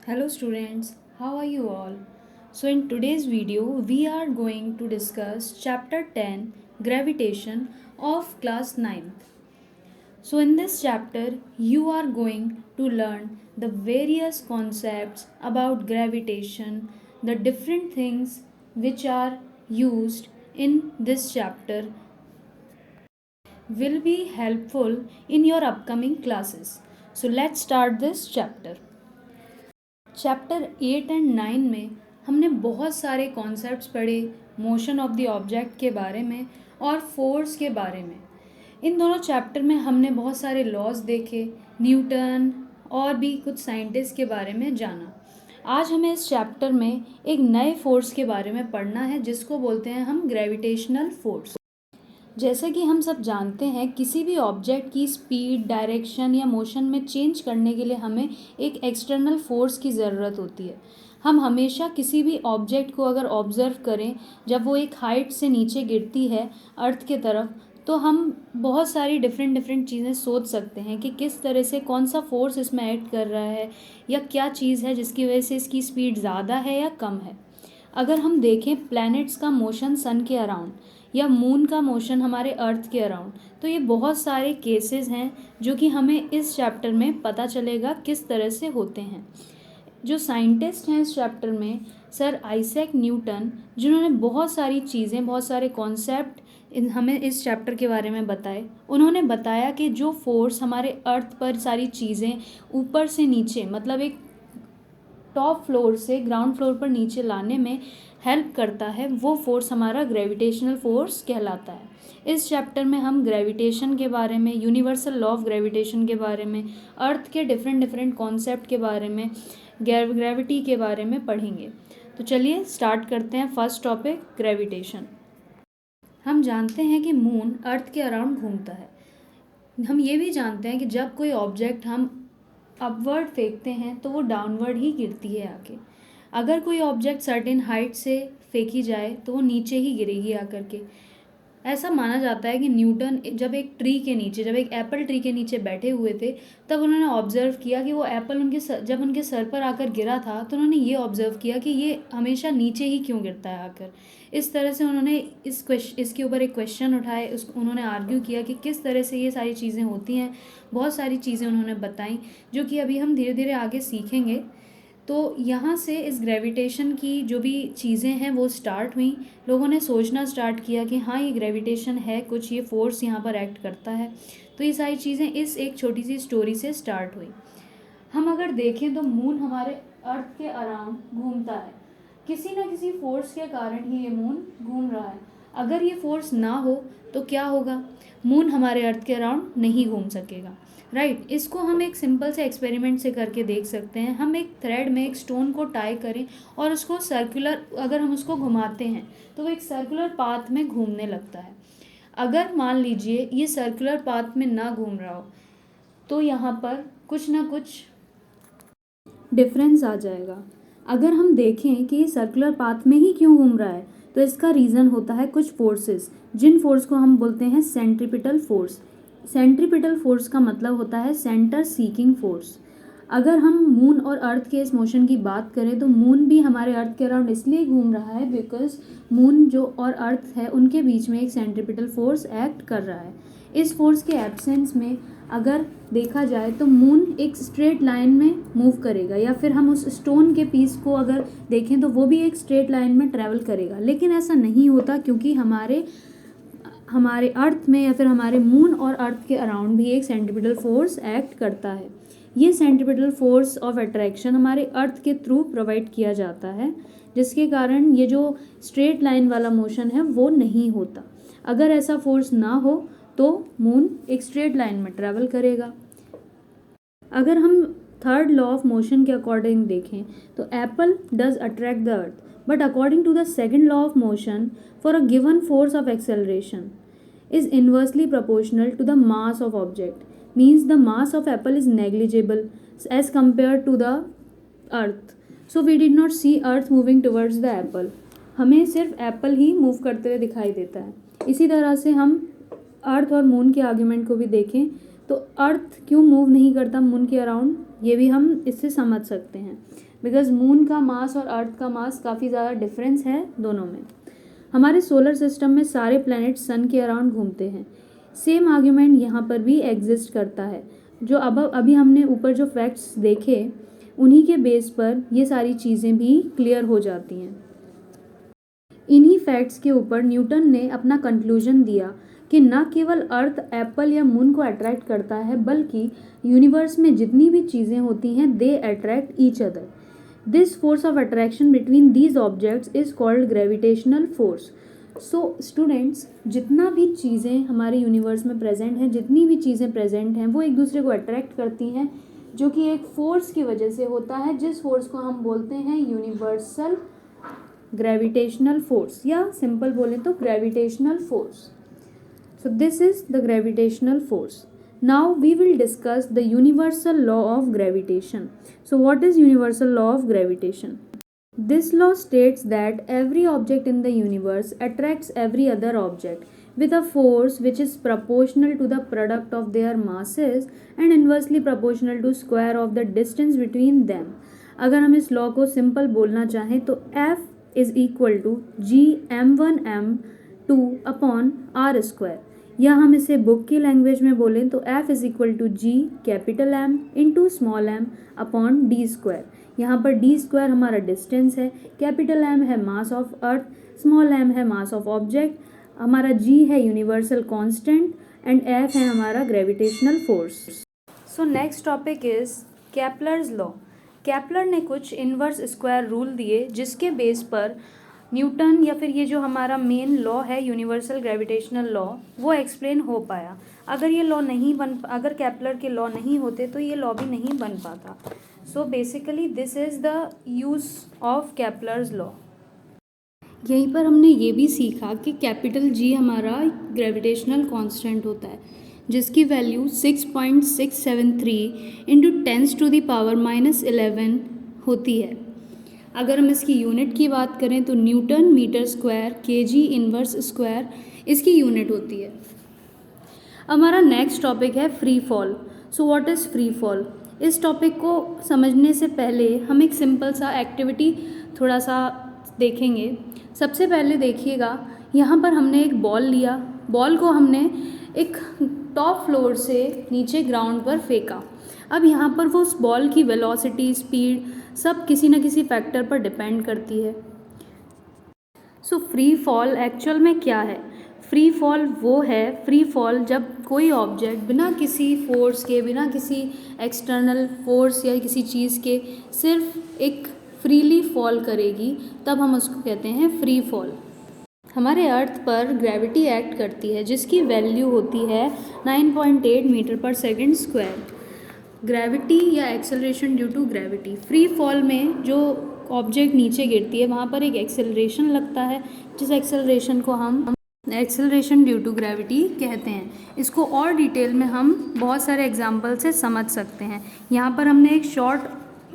Hello students, how are you all? So in today's video we are going to discuss chapter 10 gravitation of class 9th. So in this chapter you are going to learn the various concepts about gravitation, the different things which are used in this chapter will be helpful in your upcoming classes. So let's start this chapter. Chapter 8 and 9 में हमने बहुत सारे concepts पढ़े motion of the object के बारे में और force के बारे में। इन दोनों चैप्टर में हमने बहुत सारे लॉज देखे, न्यूटन और भी कुछ साइंटिस्ट के बारे में जाना। आज हमें इस चैप्टर में एक नए फोर्स के बारे में पढ़ना है जिसको बोलते हैं हम ग्रेविटेशनल फोर्स। जैसा कि हम सब जानते हैं किसी भी ऑब्जेक्ट की स्पीड, डायरेक्शन या मोशन में चेंज करने के लिए हमें एक एक्सटर्नल फोर्स की ज़रूरत होती है। हम हमेशा किसी भी ऑब्जेक्ट को अगर ऑब्ज़र्व करें जब वो एक हाइट से नीचे गिरती है अर्थ के तरफ, तो हम बहुत सारी डिफरेंट चीज़ें सोच सकते हैं कि किस तरह से कौन सा फोर्स इसमें ऐड कर रहा है या क्या चीज़ है जिसकी वजह से इसकी स्पीड ज़्यादा है या कम है। अगर हम देखें प्लैनेट्स का मोशन सन के अराउंड या मून का मोशन हमारे अर्थ के अराउंड, तो ये बहुत सारे केसेस हैं जो कि हमें इस चैप्टर में पता चलेगा किस तरह से होते हैं। जो साइंटिस्ट हैं इस चैप्टर में सर आइजैक न्यूटन, जिन्होंने बहुत सारी चीज़ें, बहुत सारे कॉन्सेप्ट हमें इस चैप्टर के बारे में बताए। उन्होंने बताया कि जो फोर्स हमारे अर्थ पर सारी चीज़ें ऊपर से नीचे, मतलब एक टॉप फ्लोर से ग्राउंड फ्लोर पर नीचे लाने में हेल्प करता है, वो फोर्स हमारा ग्रेविटेशनल फोर्स कहलाता है। इस चैप्टर में हम ग्रेविटेशन के बारे में, यूनिवर्सल लॉ ऑफ ग्रेविटेशन के बारे में, अर्थ के डिफरेंट कॉन्सेप्ट के बारे में, ग्रेविटी के बारे में पढ़ेंगे। तो चलिए स्टार्ट करते हैं। First topic gravitation. हम जानते हैं कि मून अर्थ के अराउंड घूमता है। हम ये भी जानते हैं कि जब कोई ऑब्जेक्ट हम अपवर्ड फेंकते हैं तो वो डाउनवर्ड ही गिरती है आके। अगर कोई ऑब्जेक्ट सर्टेन हाइट से फेंकी जाए तो वो नीचे ही गिरेगी आकर के। ऐसा माना जाता है कि न्यूटन जब एक एप्पल ट्री के नीचे बैठे हुए थे तब उन्होंने ऑब्जर्व किया कि वो एप्पल जब उनके सर पर आकर गिरा था तो उन्होंने ये ऑब्जर्व किया कि ये हमेशा नीचे ही क्यों गिरता है आकर। इस तरह से उन्होंने इसके ऊपर एक क्वेश्चन उठाए, उन्होंने आर्ग्यू किया कि किस तरह से ये सारी चीज़ें होती हैं। बहुत सारी चीज़ें उन्होंने बताई जो कि अभी हम धीरे धीरे आगे सीखेंगे। तो यहाँ से इस ग्रेविटेशन की जो भी चीज़ें हैं वो स्टार्ट हुई। लोगों ने सोचना स्टार्ट किया कि हाँ ये ग्रेविटेशन है, कुछ ये फोर्स यहाँ पर एक्ट करता है। तो ये सारी चीज़ें इस एक छोटी सी स्टोरी से स्टार्ट हुई। हम अगर देखें तो मून हमारे अर्थ के अराउंड घूमता है। किसी न किसी फोर्स के कारण ही ये मून घूम रहा है। अगर ये फोर्स ना हो तो क्या होगा? मून हमारे अर्थ के अराउंड नहीं घूम सकेगा, राइट। इसको हम एक सिंपल से एक्सपेरिमेंट से करके देख सकते हैं। हम एक थ्रेड में एक स्टोन को टाई करें और उसको सर्कुलर, अगर हम उसको घुमाते हैं तो वो एक सर्कुलर पाथ में घूमने लगता है। अगर मान लीजिए ये सर्कुलर पाथ में ना घूम रहा हो तो यहाँ पर कुछ ना कुछ डिफरेंस आ जाएगा। अगर हम देखें कि ये सर्कुलर पाथ में ही क्यों घूम रहा है तो इसका रीज़न होता है कुछ फोर्सेस, जिन फोर्स को हम बोलते हैं सेंट्रीपिटल फोर्स। सेंट्रीपिटल फोर्स का मतलब होता है सेंटर सीकिंग फोर्स। अगर हम मून और अर्थ के इस मोशन की बात करें तो मून भी हमारे अर्थ के अराउंड इसलिए घूम रहा है बिकॉज मून जो और अर्थ है उनके बीच में एक सेंट्रीपिटल फोर्स एक्ट कर रहा है। इस फोर्स के एब्सेंस में अगर देखा जाए तो मून एक स्ट्रेट लाइन में मूव करेगा, या फिर हम उस स्टोन के पीस को अगर देखें तो वो भी एक स्ट्रेट लाइन में ट्रैवल करेगा। लेकिन ऐसा नहीं होता क्योंकि हमारे अर्थ में या फिर हमारे मून और अर्थ के अराउंड भी एक सेंट्रीपिटल फोर्स एक्ट करता है। ये सेंट्रीपिटल फोर्स ऑफ अट्रैक्शन हमारे अर्थ के थ्रू प्रोवाइड किया जाता है, जिसके कारण ये जो स्ट्रेट लाइन वाला मोशन है वो नहीं होता। अगर ऐसा फोर्स ना हो तो मून एक स्ट्रेट लाइन में ट्रैवल करेगा। अगर हम थर्ड लॉ ऑफ मोशन के अकॉर्डिंग देखें तो Apple does attract the earth, but according to the second law of motion, for a given force of acceleration is inversely proportional to the mass of object, means the mass of apple is negligible as compared to the earth, so we did not see earth moving towards the apple। हमें सिर्फ Apple ही move करते हुए दिखाई देता है। इसी तरह से हम अर्थ और मून के आर्ग्यूमेंट को भी देखें तो अर्थ क्यों मूव नहीं करता मून के अराउंड, ये भी हम इससे समझ सकते हैं, बिकॉज मून का मास और अर्थ का मास काफ़ी ज़्यादा डिफरेंस है दोनों में। हमारे सोलर सिस्टम में सारे प्लैनेट सन के अराउंड घूमते हैं। सेम आर्ग्यूमेंट यहाँ पर भी एग्जिस्ट करता है। जो अभी हमने ऊपर जो फैक्ट्स देखे उन्हीं के बेस पर ये सारी चीज़ें भी क्लियर हो जाती हैं। इन्हीं फैक्ट्स के ऊपर न्यूटन ने अपना कंक्लूजन दिया कि न केवल अर्थ एप्पल या मून को अट्रैक्ट करता है, बल्कि यूनिवर्स में जितनी भी चीज़ें होती हैं they attract each other. This force of attraction between these objects is called gravitational force. So students, जितना भी चीज़ें हमारे यूनिवर्स में प्रेजेंट हैं, जितनी भी चीज़ें प्रेजेंट हैं, वो एक दूसरे को अट्रैक्ट करती हैं, जो कि एक फोर्स की वजह से होता है, जिस फोर्स को हम बोलते हैं यूनिवर्सल ग्रेविटेशनल फोर्स, या सिंपल बोलें तो gravitational force. So this is the gravitational force. Now we will discuss the universal law of gravitation. So what is universal law of gravitation? This law states that every object in the universe attracts every other object with a force which is proportional to the product of their masses and inversely proportional to square of the distance between them. अगर हम इस law को simple बोलना चाहें तो F is equal to G m1 m2 upon r square, या हम इसे बुक की लैंग्वेज में बोलें तो F is equal to G capital M into small m upon d square. यहाँ पर डी स्क्वायर हमारा डिस्टेंस है, कैपिटल M है mass of earth, small m है मास ऑफ ऑब्जेक्ट, हमारा G है यूनिवर्सल कांस्टेंट एंड F है हमारा gravitational force. So next topic is Kepler's law. Kepler ने कुछ इनवर्स स्क्वायर रूल दिए जिसके बेस पर न्यूटन या फिर ये जो हमारा मेन लॉ है यूनिवर्सल ग्रेविटेशनल लॉ वो एक्सप्लेन हो पाया। अगर केपलर के लॉ नहीं होते तो ये लॉ भी नहीं बन पाता। So basically this is the use of Kepler's law. यहीं पर हमने ये भी सीखा कि कैपिटल G हमारा ग्रेविटेशनल कांस्टेंट होता है जिसकी वैल्यू 6.673 इंटू 10⁻⁻11 होती है। अगर हम इसकी यूनिट की बात करें तो Newton metre square KG inverse square इसकी यूनिट होती है। हमारा नेक्स्ट टॉपिक है free fall. So what is free fall? इस टॉपिक को समझने से पहले हम एक सिंपल सा एक्टिविटी थोड़ा सा देखेंगे। सबसे पहले देखिएगा, यहाँ पर हमने एक बॉल लिया, बॉल को हमने एक टॉप फ्लोर से नीचे ग्राउंड पर फेंका। अब यहाँ पर वो उस बॉल की वेलोसिटी, स्पीड सब किसी न किसी फैक्टर पर डिपेंड करती है। सो फ्री फॉल एक्चुअल में क्या है? फ्री फॉल वो है, फ्री फॉल जब कोई ऑब्जेक्ट बिना किसी फोर्स के, बिना किसी एक्सटर्नल फोर्स या किसी चीज़ के सिर्फ एक फ्रीली फॉल करेगी, तब हम उसको कहते हैं फ्री फॉल। हमारे अर्थ पर ग्रेविटी एक्ट करती है जिसकी वैल्यू होती है 9.8 मीटर पर सेकेंड स्क्वायर। ग्रेविटी या acceleration due to gravity. Free fall में जो ऑब्जेक्ट नीचे गिरती है वहाँ पर एक एक्सेलरेशन लगता है, जिस एक्सेलरेशन को हम एक्सेलरेशन ड्यू टू ग्रेविटी कहते हैं। इसको और डिटेल में हम बहुत सारे एग्जाम्पल से समझ सकते हैं। यहाँ पर हमने एक शॉर्ट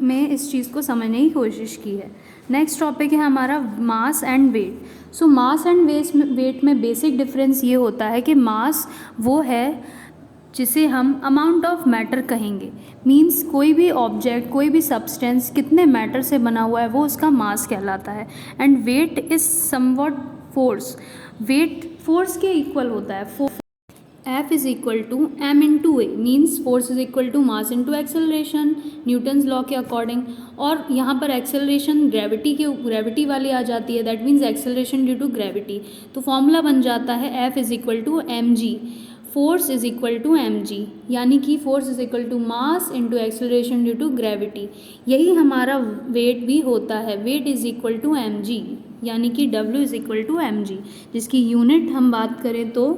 में इस चीज़ को समझने की कोशिश की है। नेक्स्ट टॉपिक है हमारा mass and weight. So mass and weight में बेसिक डिफरेंस ये होता है कि मास वो है जिसे हम अमाउंट ऑफ मैटर कहेंगे। मींस कोई भी ऑब्जेक्ट, कोई भी सब्सटेंस कितने मैटर से बना हुआ है वो उसका मास कहलाता है। And weight is somewhat force. Weight force के इक्वल होता है। F is equal to m into a, means force is equal to mass into acceleration Newton's law के अकॉर्डिंग। और यहाँ पर एक्सेलरेशन ग्रेविटी वाली आ जाती है, that means acceleration due to gravity. तो फॉर्मूला बन जाता है F is equal to mg, force is equal to mg, यानी कि force is equal to mass into acceleration due to gravity. यही हमारा वेट भी होता है, weight is equal to mg, यानी कि W is equal to mg, जिसकी यूनिट हम बात करें तो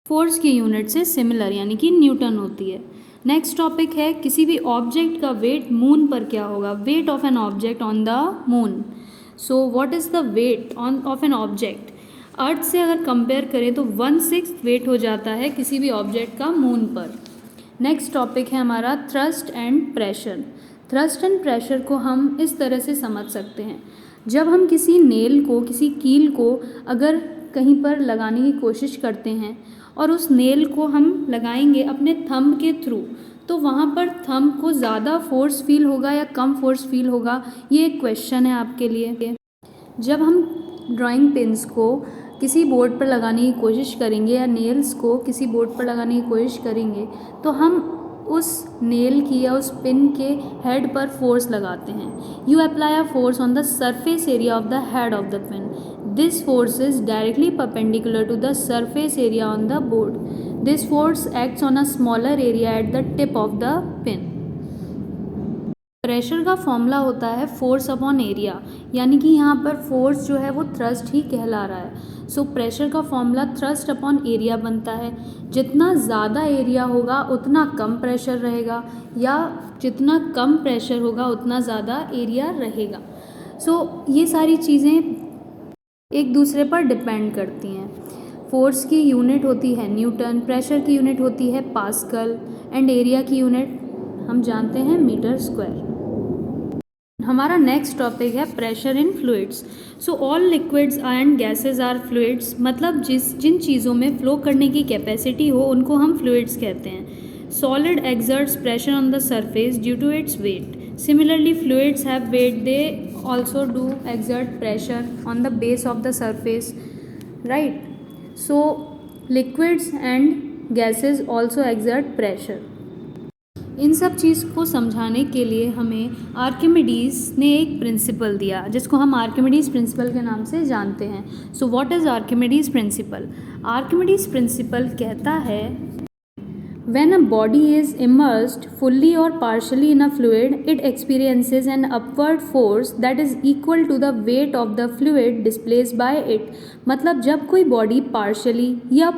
फोर्स की यूनिट से सिमिलर यानी कि न्यूटन होती है। नेक्स्ट टॉपिक है किसी भी ऑब्जेक्ट का वेट मून पर क्या होगा। Weight of an object on the moon. So what is the weight of an object? Earth से अगर कंपेयर करें तो 1/6 वेट हो जाता है किसी भी ऑब्जेक्ट का मून पर। नेक्स्ट टॉपिक है हमारा thrust and pressure. Thrust and pressure को हम इस तरह से समझ सकते हैं, जब हम किसी नेल को, किसी कील को अगर कहीं पर लगाने की कोशिश करते हैं और उस नेल को हम लगाएंगे अपने थंब के थ्रू, तो वहाँ पर थंब को ज़्यादा फोर्स फील होगा या कम फोर्स फील होगा, ये एक क्वेश्चन है आपके लिए। जब हम ड्राइंग पेन्स को किसी बोर्ड पर लगाने की कोशिश करेंगे या नेल्स को किसी बोर्ड पर लगाने की कोशिश करेंगे, तो हम उस नेल की या उस पिन के हेड पर फोर्स लगाते हैं। You apply a force on the surface area of the head of the pin. This force is directly perpendicular to the surface area on the board. This force acts on a smaller area at the tip of the pin. Pressure का formula होता है force upon area, यानी कि यहाँ पर force जो है वो थ्रस्ट ही कहला रहा है। सो प्रेशर का फॉर्मूला थ्रस्ट अपॉन एरिया बनता है। जितना ज़्यादा एरिया होगा उतना कम प्रेशर रहेगा, या जितना कम प्रेशर होगा उतना ज़्यादा एरिया रहेगा। सो ये सारी चीज़ें एक दूसरे पर डिपेंड करती हैं। फोर्स की यूनिट होती है न्यूटन, प्रेशर की यूनिट होती है पास्कल, एंड एरिया की यूनिट हम जानते हैं मीटर स्क्वायर। हमारा नेक्स्ट टॉपिक है pressure in fluids. So all liquids and gases are fluids, मतलब जिन चीज़ों में फ्लो करने की कैपेसिटी हो उनको हम फ्लूइड्स कहते हैं। Solid exerts pressure on the surface due to its weight. Similarly, fluids have weight, they also do exert pressure on the base of the surface, right? So liquids and gases also exert pressure. इन सब चीज़ को समझाने के लिए हमें Archimedes ने एक principal दिया, जिसको हम आर्किमिडीज़ प्रिंसिपल के नाम से जानते हैं। So what is Archimedes principle? Archimedes principle कहता है, when a body is immersed fully or partially in a fluid, it experiences an upward force that is equal to the weight of the fluid displaced by it. मतलब जब कोई body partially या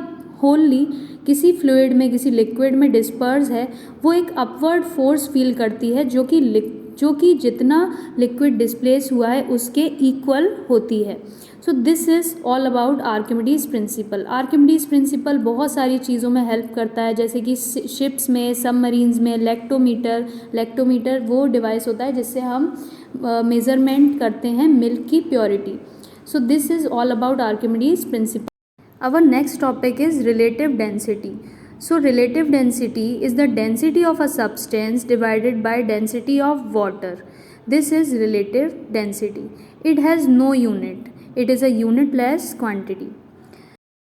होलली किसी fluid में, किसी liquid में disperse है, वो एक अपवर्ड फोर्स फील करती है जो कि जितना लिक्विड डिस्प्लेस हुआ है उसके इक्वल होती है। So this is all about Archimedes principle. Archimedes principle बहुत सारी चीज़ों में हेल्प करता है, जैसे कि शिप्स में, सबमरीन्स में लैक्टोमीटर वो डिवाइस होता है जिससे हम मेज़रमेंट करते हैं मिल्क की purity. So this is all about Archimedes principle. Our next topic is relative density. So relative density is the density of a substance divided by density of water. This is relative density. It has no unit. It is a unitless quantity.